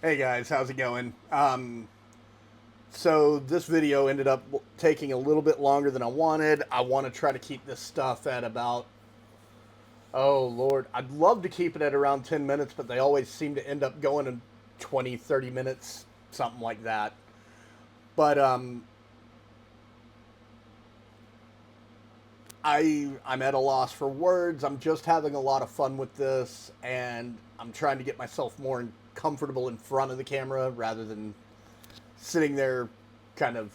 Hey guys, how's it going? So this video ended up taking a little bit longer than I wanted. I want to try to keep this stuff at about, oh Lord, I'd love to keep it at around 10 minutes, but they always seem to end up going in 20, 30 minutes, something like that. But I'm at a loss for words. I'm just having a lot of fun with this, and I'm trying to get myself more comfortable in front of the camera rather than sitting there kind of,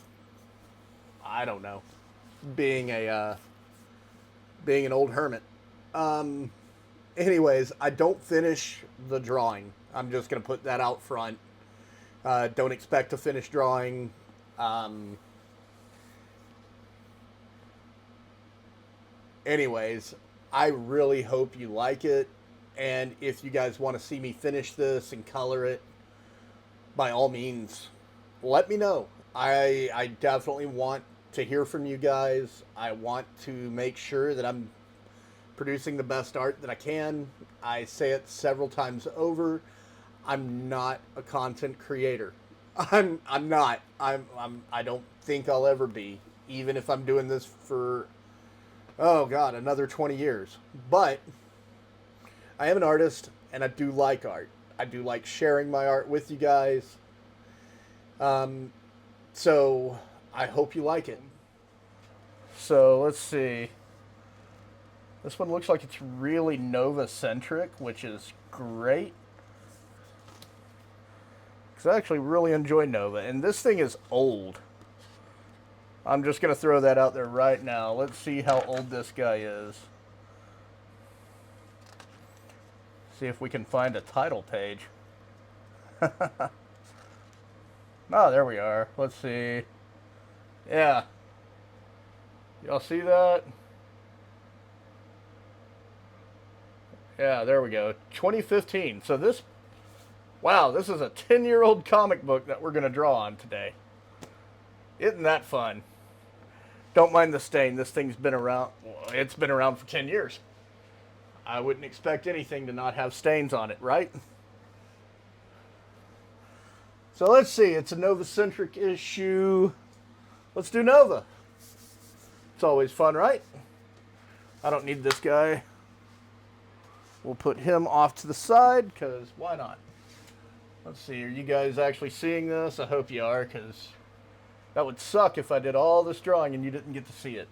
I don't know, being a being an old hermit. Um, Anyways, I don't finish the drawing. I'm just gonna put that out front. Don't expect to finish drawing. Um, Anyways, I really hope you like it, and if you guys want to see me finish this and color it, by all means, let me know. I definitely want to hear from you guys. I want to make sure that I'm producing the best art that I can. I say it several times over. I'm not a content creator. I'm not. I don't think I'll ever be, even if I'm doing this for, oh god, another 20 years. But I am an artist and I do like art. I do like sharing my art with you guys. Um so I hope you like it. So let's see. This one looks like it's really Nova centric, which is great. Because I actually really enjoy Nova. And this thing is old. I'm just going to throw that out there right now. Let's see how old this guy is. See if we can find a title page. Oh, there we are. Let's see. Yeah. Y'all see that? Yeah, there we go. 2015. So this, wow, this is a 10-year-old comic book that we're going to draw on today. Isn't that fun? Don't mind the stain. This thing's been around, well, it's been around for 10 years. I wouldn't expect anything to not have stains on it, right? So let's see. It's a Nova-centric issue. Let's do Nova. It's always fun, right? I don't need this guy. We'll put him off to the side, because why not? Let's see. Are you guys actually seeing this? I hope you are, because that would suck if I did all this drawing and you didn't get to see it.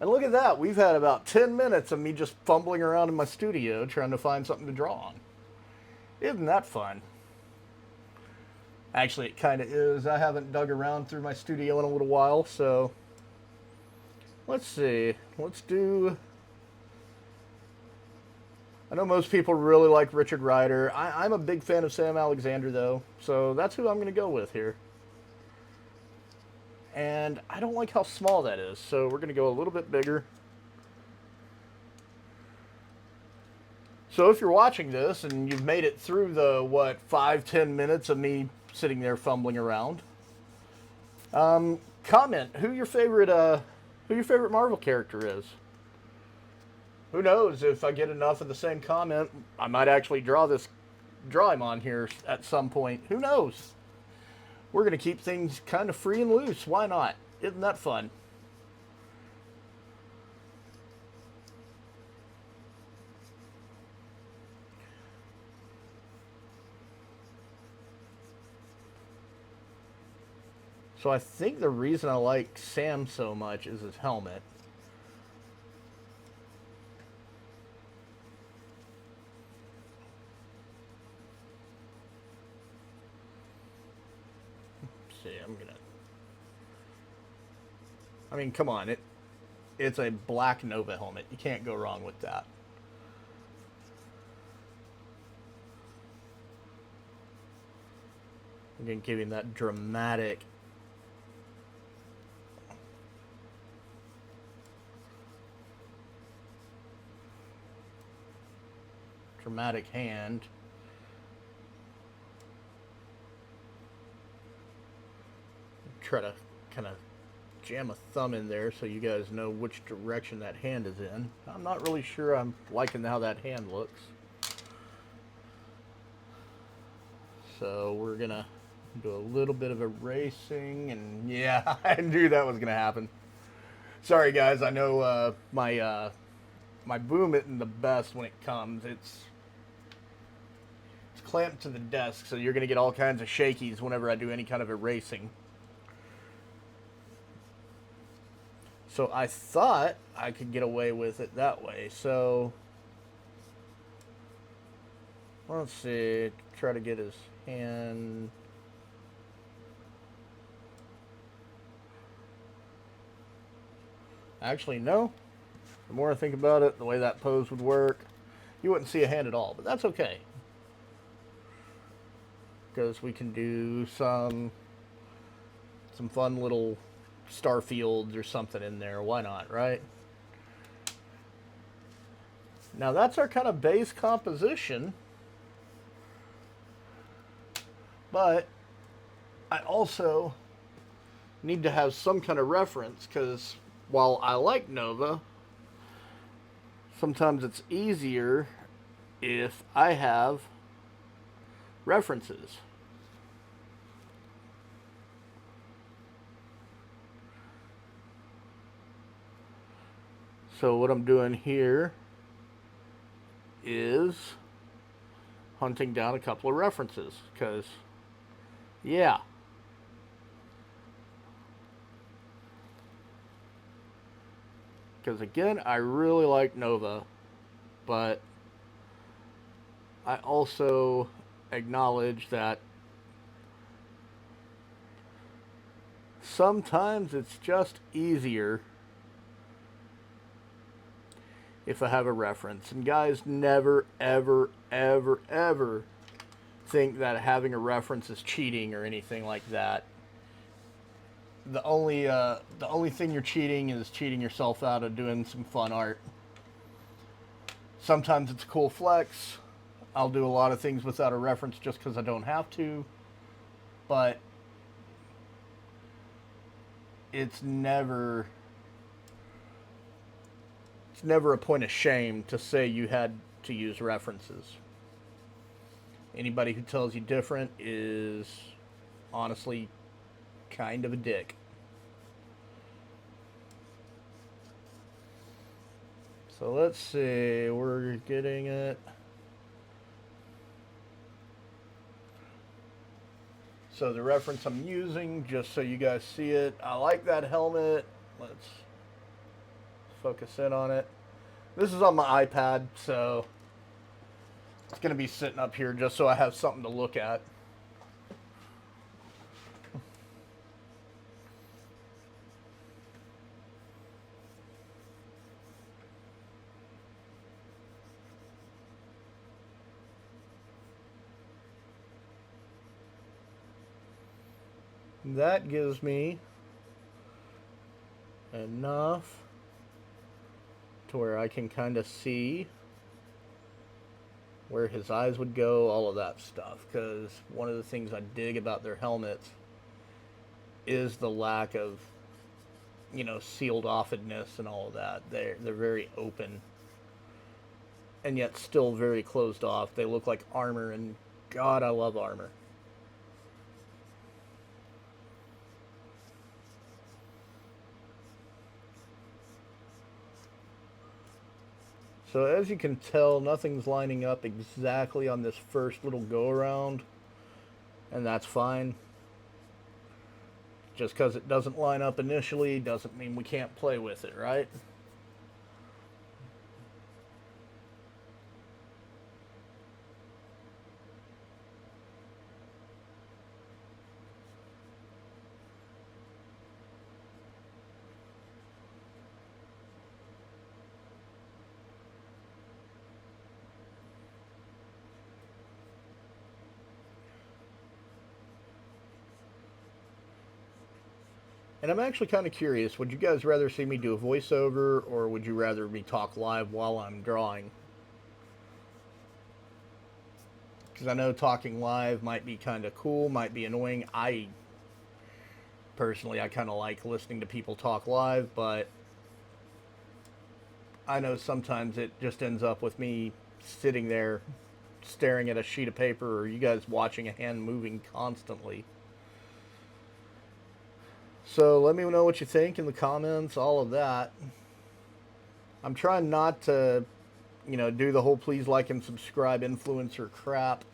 And look at that. We've had about 10 minutes of me just fumbling around in my studio trying to find something to draw on. Isn't that fun? Actually, it kind of is. I haven't dug around through my studio in a little while, so let's see. Let's do... I know most people really like Richard Rider. I'm a big fan of Sam Alexander, though, so that's who I'm going to go with here. And I don't like how small that is, so we're going to go a little bit bigger. So if you're watching this and you've made it through the, 5-10 minutes of me sitting there fumbling around, comment who your favorite Marvel character is. Who knows, if I get enough of the same comment, I might actually draw him on here at some point. Who knows? We're going to keep things kind of free and loose. Why not? Isn't that fun? So I think the reason I like Sam so much is his helmet. Let's see, I mean, come on, it's a black Nova helmet. You can't go wrong with that. Again, giving that dramatic hand. Try to kind of jam a thumb in there so you guys know which direction that hand is in. I'm not really sure I'm liking how that hand looks. So we're going to do a little bit of erasing. And yeah, I knew that was going to happen. Sorry, guys. I know my boom isn't the best when it comes. It's clamped to the desk, so you're going to get all kinds of shakies whenever I do any kind of erasing. So I thought I could get away with it that way. So let's see, try to get his hand. Actually, no. The more I think about it, the way that pose would work, you wouldn't see a hand at all, but that's okay. Because we can do some fun little star fields or something in there. Why not, right? Now that's our kind of base composition. But I also need to have some kind of reference, because while I like Nova, sometimes it's easier if I have references. So what I'm doing here is hunting down a couple of references, because yeah, because again, I really like Nova, but I also acknowledge that sometimes it's just easier if I have a reference. And guys, never, ever, ever, ever think that having a reference is cheating or anything like that. The only thing you're cheating is cheating yourself out of doing some fun art. Sometimes it's a cool flex. I'll do a lot of things without a reference just because I don't have to. But it's never a point of shame to say you had to use references. Anybody who tells you different is honestly kind of a dick. So let's see, we're getting it. So the reference I'm using, just so you guys see it, I like that helmet. Let's focus in on it. This is on my iPad, so it's going to be sitting up here just so I have something to look at. That gives me enough to where I can kind of see where his eyes would go, all of that stuff. Because one of the things I dig about their helmets is the lack of, sealed offedness and all of that. They're very open, and yet still very closed off. They look like armor, and God, I love armor. So as you can tell, nothing's lining up exactly on this first little go around, and that's fine. Just because it doesn't line up initially doesn't mean we can't play with it, right? And I'm actually kind of curious, would you guys rather see me do a voiceover, or would you rather me talk live while I'm drawing? Because I know talking live might be kind of cool, might be annoying. Personally, I kind of like listening to people talk live, but I know sometimes it just ends up with me sitting there staring at a sheet of paper or you guys watching a hand moving constantly. So let me know what you think in the comments, all of that. I'm trying not to, do the whole please like and subscribe influencer crap.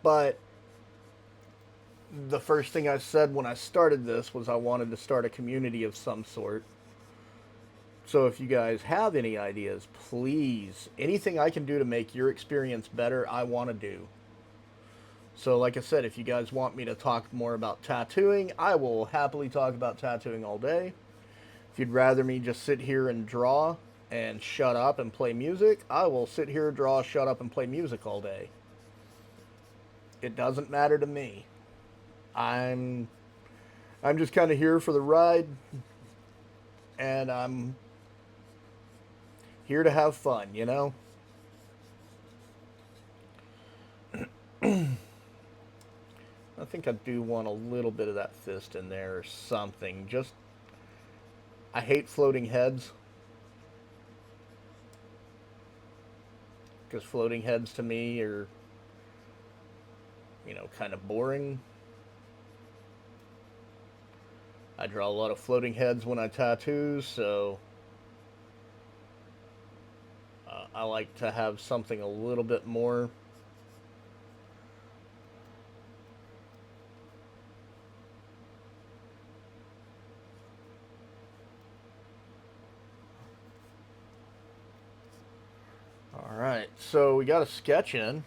But the first thing I said when I started this was I wanted to start a community of some sort. So if you guys have any ideas, please, anything I can do to make your experience better, I want to do. So like I said, if you guys want me to talk more about tattooing, I will happily talk about tattooing all day. If you'd rather me just sit here and draw and shut up and play music, I will sit here, draw, shut up, and play music all day. It doesn't matter to me. I'm just kind of here for the ride, and I'm here to have fun, I think I do want a little bit of that fist in there or something. Just, I hate floating heads. Because floating heads to me are, kind of boring. I draw a lot of floating heads when I tattoo, so I like to have something a little bit more. Alright, so we got a sketch in.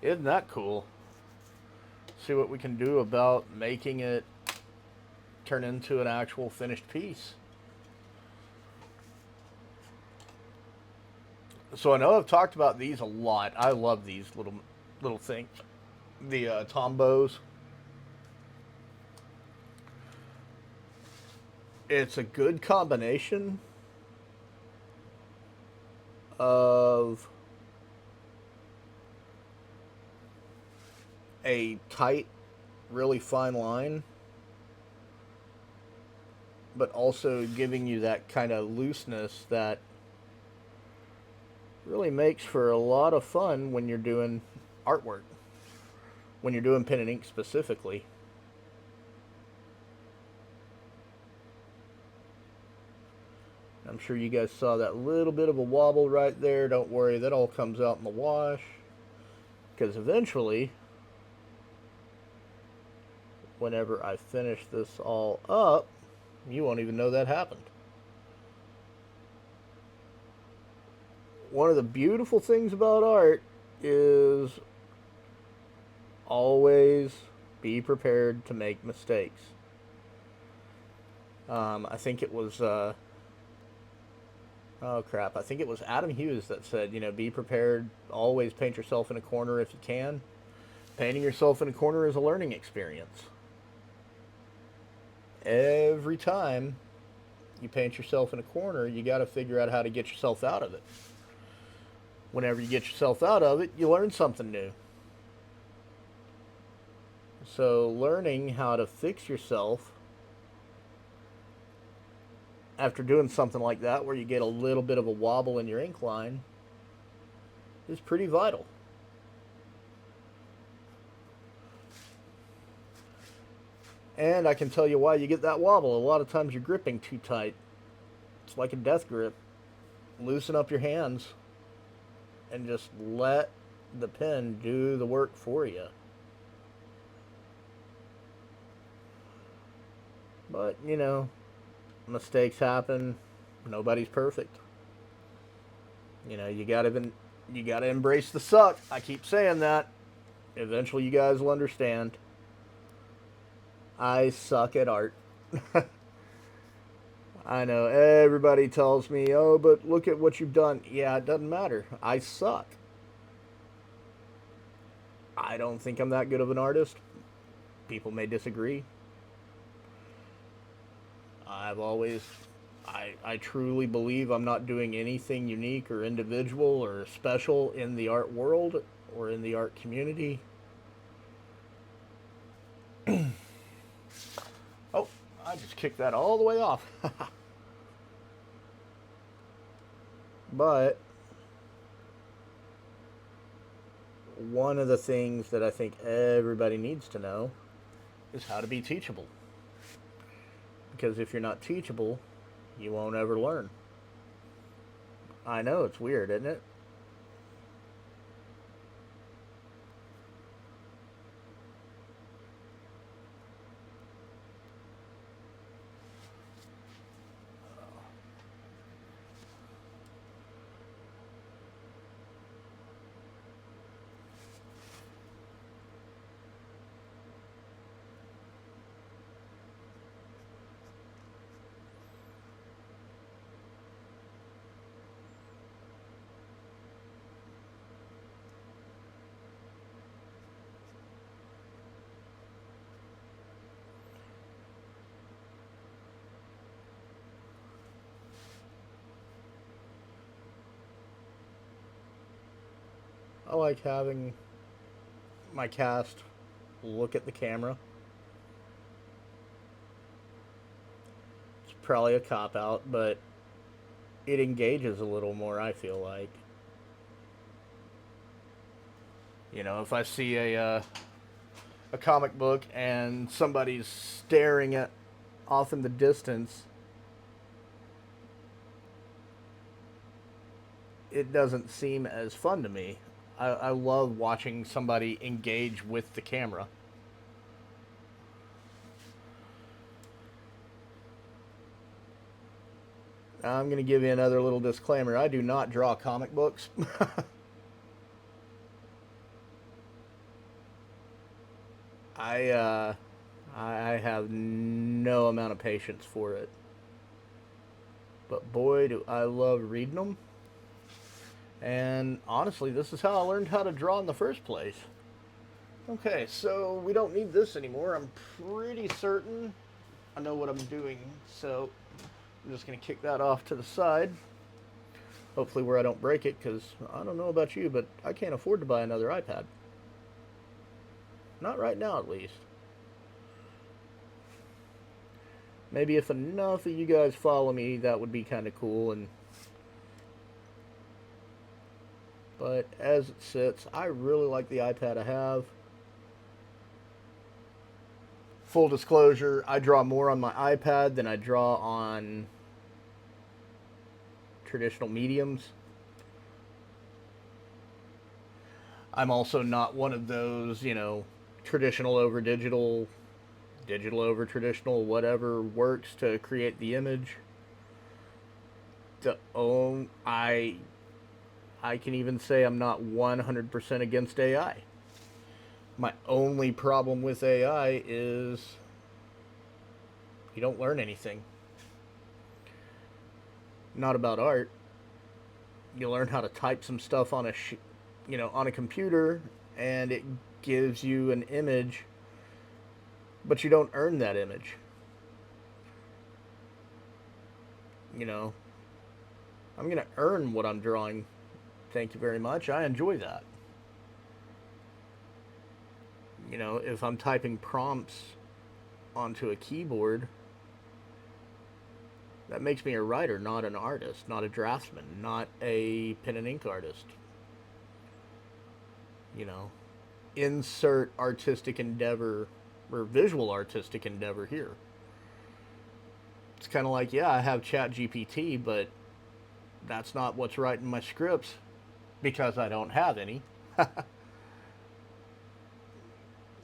Isn't that cool? See what we can do about making it turn into an actual finished piece. So I know I've talked about these a lot. I love these little things. The Tombos. It's a good combination of a tight, really fine line, but also giving you that kind of looseness that really makes for a lot of fun when you're doing artwork, when you're doing pen and ink specifically. I'm sure you guys saw that little bit of a wobble right there. Don't worry, that all comes out in the wash, because eventually, whenever I finish this all up, you won't even know that happened. One of the beautiful things about art is always be prepared to make mistakes. I think it was, oh crap, I think it was Adam Hughes that said, be prepared, always paint yourself in a corner if you can. Painting yourself in a corner is a learning experience. Every time you paint yourself in a corner, you got to figure out how to get yourself out of it. Whenever you get yourself out of it, you learn something new. So learning how to fix yourself after doing something like that, where you get a little bit of a wobble in your ink line, is pretty vital. And I can tell you why you get that wobble. A lot of times you're gripping too tight. It's like a death grip. Loosen up your hands and just let the pen do the work for you. But, mistakes happen. Nobody's perfect. You gotta embrace the suck. I keep saying that. Eventually you guys will understand. I suck at art. I know everybody tells me, oh, but look at what you've done. Yeah, it doesn't matter. I suck. I don't think I'm that good of an artist. People may disagree. I truly believe I'm not doing anything unique or individual or special in the art world or in the art community. Oh, I just kicked that all the way off. But one of the things that I think everybody needs to know is how to be teachable. Because if you're not teachable, you won't ever learn. I know, it's weird, isn't it? I like having my cast look at the camera. It's probably a cop out, but it engages a little more, I feel like. You know, if I see a comic book and somebody's staring at off in the distance, it doesn't seem as fun to me. I love watching somebody engage with the camera. I'm going to give you another little disclaimer. I do not draw comic books. I I have no amount of patience for it. But boy, do I love reading them. And honestly, this is how I learned how to draw in the first place. Okay, so we don't need this anymore. I'm pretty certain I know what I'm doing. So I'm just going to kick that off to the side. Hopefully where I don't break it, because I don't know about you, but I can't afford to buy another iPad. Not right now, at least. Maybe if enough of you guys follow me, that would be kind of cool. But as it sits, I really like the iPad I have. Full disclosure, I draw more on my iPad than I draw on traditional mediums. I'm also not one of those, traditional over digital, digital over traditional, whatever works to create the image. I can even say I'm not 100% against AI. My only problem with AI is you don't learn anything. Not about art. You learn how to type some stuff on on a computer, and it gives you an image, but you don't earn that image. I'm going to earn what I'm drawing. Thank you very much. I enjoy that. If I'm typing prompts onto a keyboard, that makes me a writer, not an artist, not a draftsman, not a pen and ink artist. Insert artistic endeavor or visual artistic endeavor here. It's kind of like, yeah, I have ChatGPT, but that's not what's writing my scripts because I don't have any.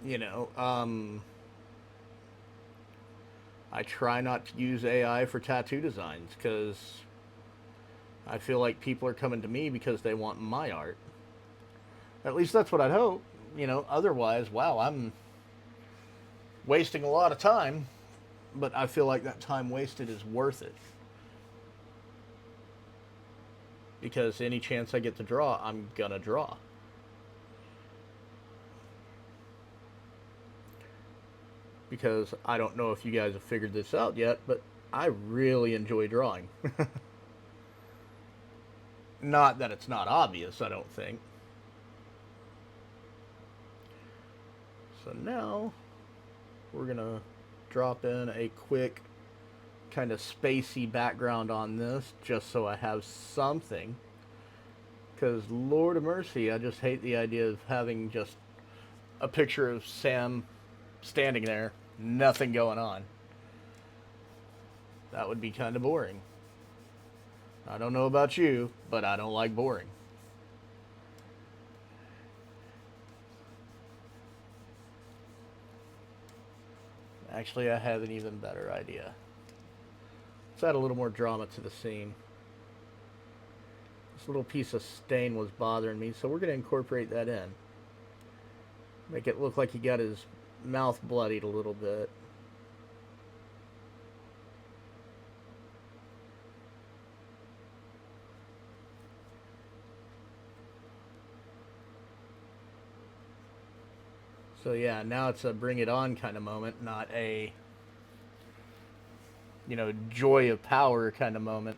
you know, um, I try not to use AI for tattoo designs because I feel like people are coming to me because they want my art. At least that's what I'd hope. Otherwise, wow, I'm wasting a lot of time, but I feel like that time wasted is worth it. Because any chance I get to draw, I'm gonna draw. Because I don't know if you guys have figured this out yet, but I really enjoy drawing. Not that it's not obvious, I don't think. So now we're gonna drop in a quick kind of spacey background on this just so I have something. Because, Lord of mercy, I just hate the idea of having just a picture of Sam standing there, nothing going on. That would be kind of boring. I don't know about you, but I don't like boring. Actually, I have an even better idea. Let's add a little more drama to the scene. This little piece of stain was bothering me, so we're going to incorporate that in. Make it look like he got his mouth bloodied a little bit. So yeah, now it's a bring it on kind of moment, not a, joy of power kind of moment.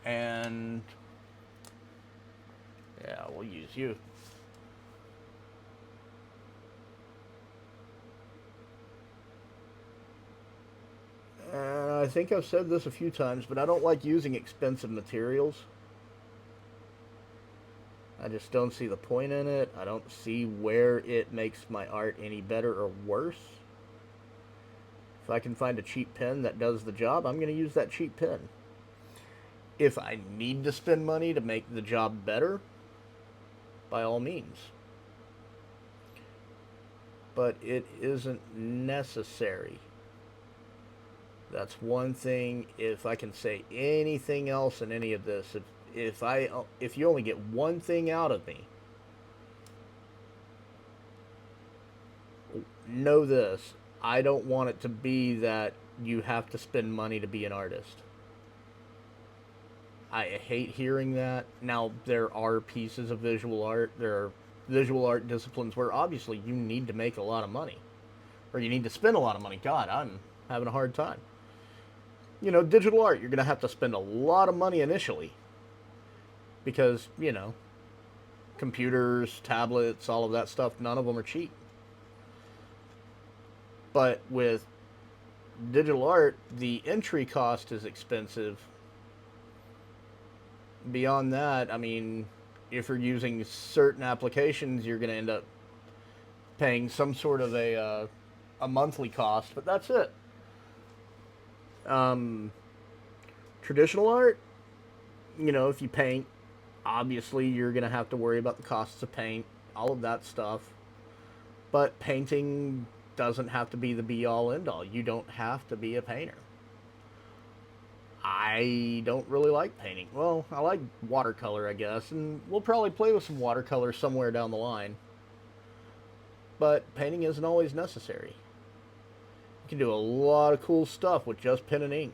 And yeah, we'll use you. I think I've said this a few times, but I don't like using expensive materials. I just don't see the point in it. I don't see where it makes my art any better or worse. If I can find a cheap pen that does the job, I'm going to use that cheap pen. If I need to spend money to make the job better, by all means. But it isn't necessary. That's one thing. If I can say anything else in any of this, if you only get one thing out of me, know this: I don't want it to be that you have to spend money to be an artist. I hate hearing that. Now, there are pieces of visual art, there are visual art disciplines where obviously you need to make a lot of money, or you need to spend a lot of money. God, I'm having a hard time. Digital art, you're going to have to spend a lot of money initially because, computers, tablets, all of that stuff, none of them are cheap. But with digital art, the entry cost is expensive. Beyond that, I mean, if you're using certain applications, you're going to end up paying some sort of a monthly cost, but that's it. Traditional art, if you paint, obviously you're going to have to worry about the costs of paint, all of that stuff. But painting doesn't have to be the be-all, end-all. You don't have to be a painter. I don't really like painting. Well, I like watercolor, I guess, and we'll probably play with some watercolor somewhere down the line. But painting isn't always necessary. You can do a lot of cool stuff with just pen and ink.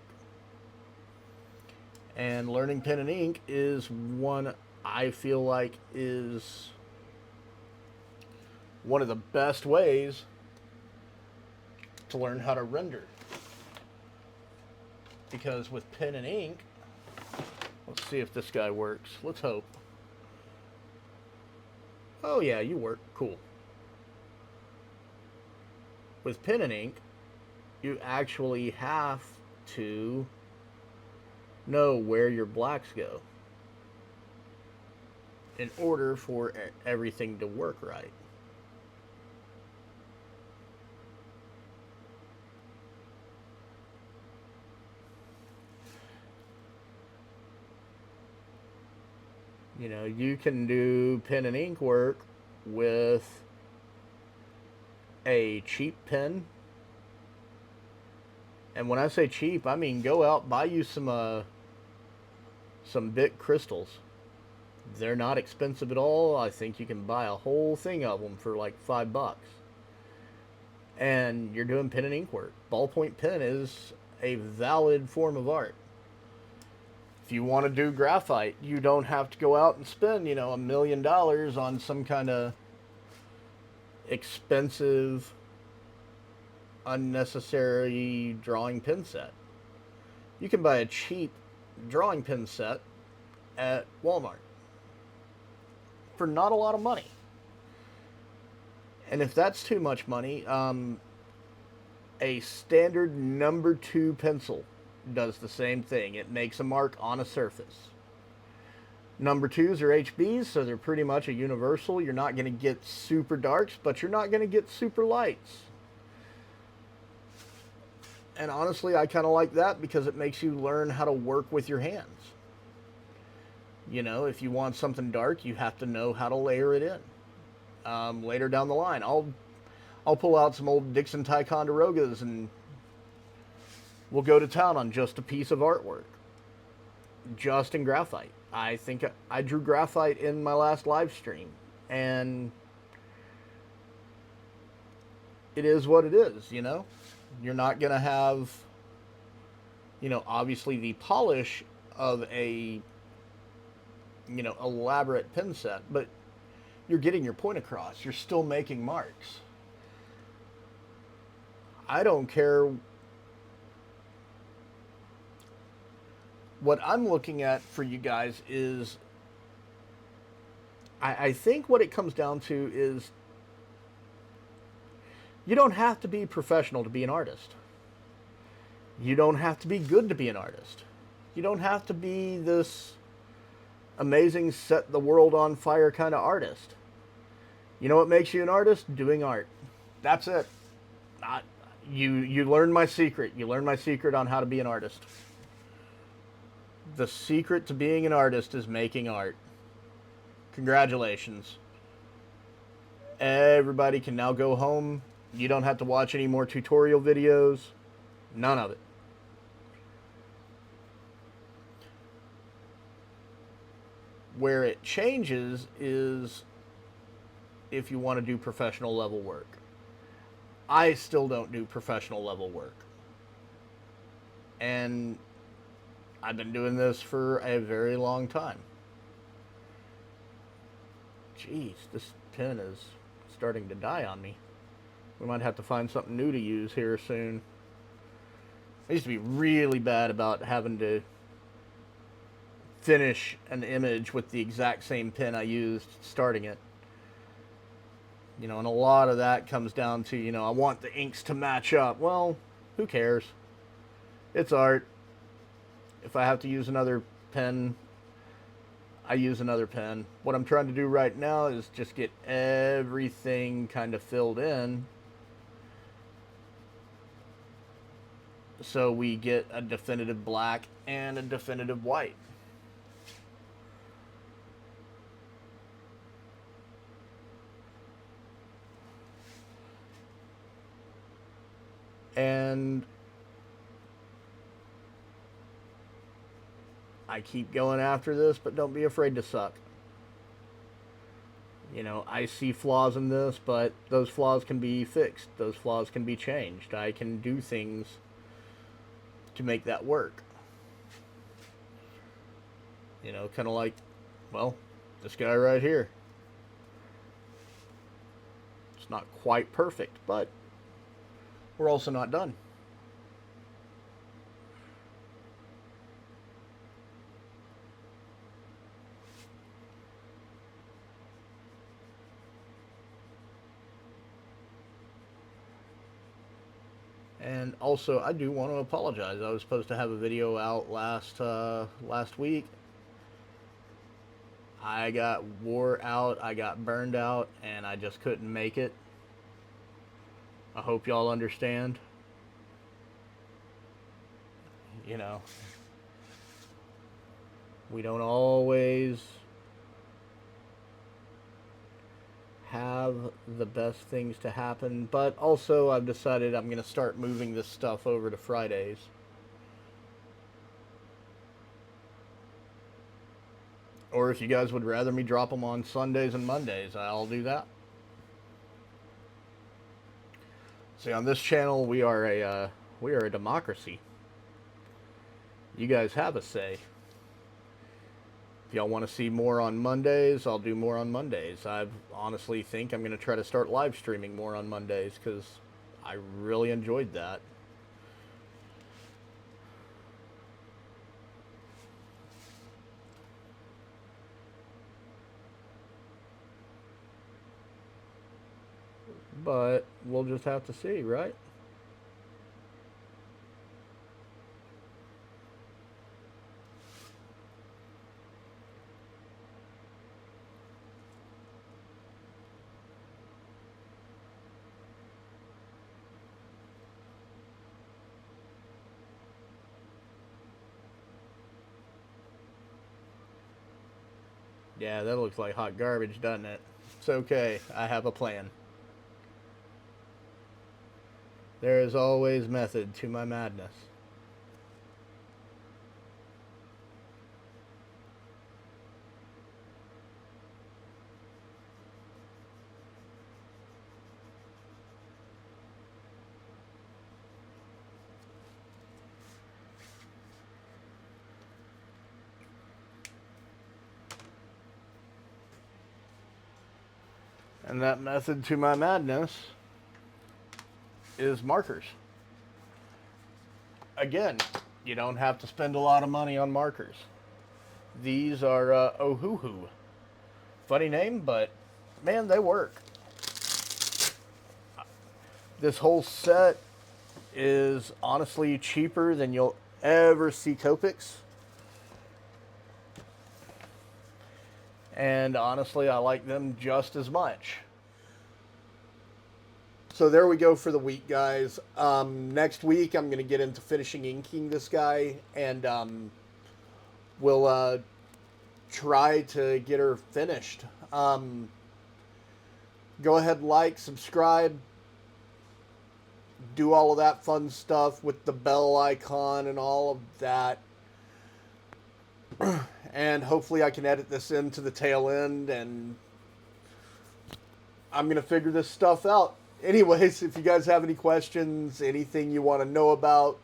And learning pen and ink is one I feel like is one of the best ways to learn how to render. Because with pen and ink, let's see if this guy works. Let's hope. Oh yeah, you work. Cool. With pen and ink, you actually have to know where your blacks go in order for everything to work right. You can do pen and ink work with a cheap pen. And when I say cheap, I mean go out, buy you some Bic crystals. They're not expensive at all. I think you can buy a whole thing of them for like $5. And you're doing pen and ink work. Ballpoint pen is a valid form of art. If you want to do graphite, you don't have to go out and spend, $1 million on some kind of expensive, unnecessary drawing pen set. You can buy a cheap drawing pen set at Walmart for not a lot of money. And if that's too much money, A standard number 2 pencil does the same thing. It makes a mark on a surface. Number 2s are HBs, so they're pretty much a universal. You're not going to get super darks, but you're not going to get super lights. And honestly, I kind of like that because it makes you learn how to work with your hands. You know, if you want something dark, you have to know how to layer it in. Later down the line, I'll pull out some old Dixon Ticonderogas and we'll go to town on just a piece of artwork, just in graphite. I think I drew graphite in my last live stream, and it is what it is, you know? You're not going to have, you know, obviously the polish of a, you know, elaborate pen set, but you're getting your point across. You're still making marks. I don't care. What I'm looking at for you guys is, I think what it comes down to is you don't have to be professional to be an artist. You don't have to be good to be an artist. You don't have to be this amazing, set the world on fire kind of artist. You know what makes you an artist? Doing art. That's it. Not, you learned my secret. You learned my secret on how to be an artist. The secret to being an artist is making art. Congratulations. Everybody can now go home. You don't have to watch any more tutorial videos. None of it. Where it changes is if you want to do professional level work. I still don't do professional level work. And I've been doing this for a very long time. Jeez, this pen is starting to die on me. We might have to find something new to use here soon. I used to be really bad about having to finish an image with the exact same pen I used starting it. You know, and a lot of that comes down to, you know, I want the inks to match up. Well, who cares? It's art. If I have to use another pen, I use another pen. What I'm trying to do right now is just get everything kind of filled in so we get a definitive black and a definitive white. And I keep going after this, but don't be afraid to suck. You know, I see flaws in this, but those flaws can be fixed. Those flaws can be changed. I can do things to make that work. You know, kind of like, well, this guy right here. It's not quite perfect, but we're also not done. And also, I do want to apologize. I was supposed to have a video out last week. I got wore out, I got burned out, and I just couldn't make it. I hope y'all understand. You know, we don't always have the best things to happen, but also I've decided I'm going to start moving this stuff over to Fridays. Or if you guys would rather me drop them on Sundays and Mondays, I'll do that. See, on this channel, we are a democracy. You guys have a say. If y'all want to see more on Mondays, I'll do more on Mondays. I honestly think I'm going to try to start live streaming more on Mondays because I really enjoyed that. But we'll just have to see, right? Yeah, that looks like hot garbage, doesn't it? It's okay. I have a plan. There is always method to my madness. And that method to my madness is markers. Again, you don't have to spend a lot of money on markers. These are Ohuhu. Funny name, but man, they work. This whole set is honestly cheaper than you'll ever see Copics. And honestly, I like them just as much. So there we go for the week, guys. Next week, I'm going to get into finishing inking this guy, and we'll try to get her finished. Go ahead, like, subscribe, do all of that fun stuff with the bell icon and all of that. And hopefully I can edit this into the tail end, and I'm going to figure this stuff out. Anyways, if you guys have any questions, anything you want to know about,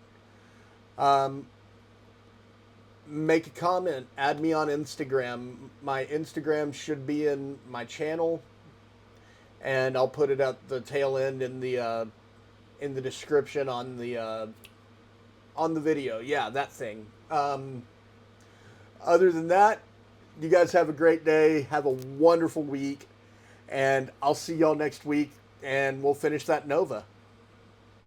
make a comment. Add me on Instagram. My Instagram should be in my channel, and I'll put it at the tail end in the description on the video. Yeah, that thing. Other than that, you guys have a great day. Have a wonderful week, and I'll see y'all next week, and we'll finish that Nova.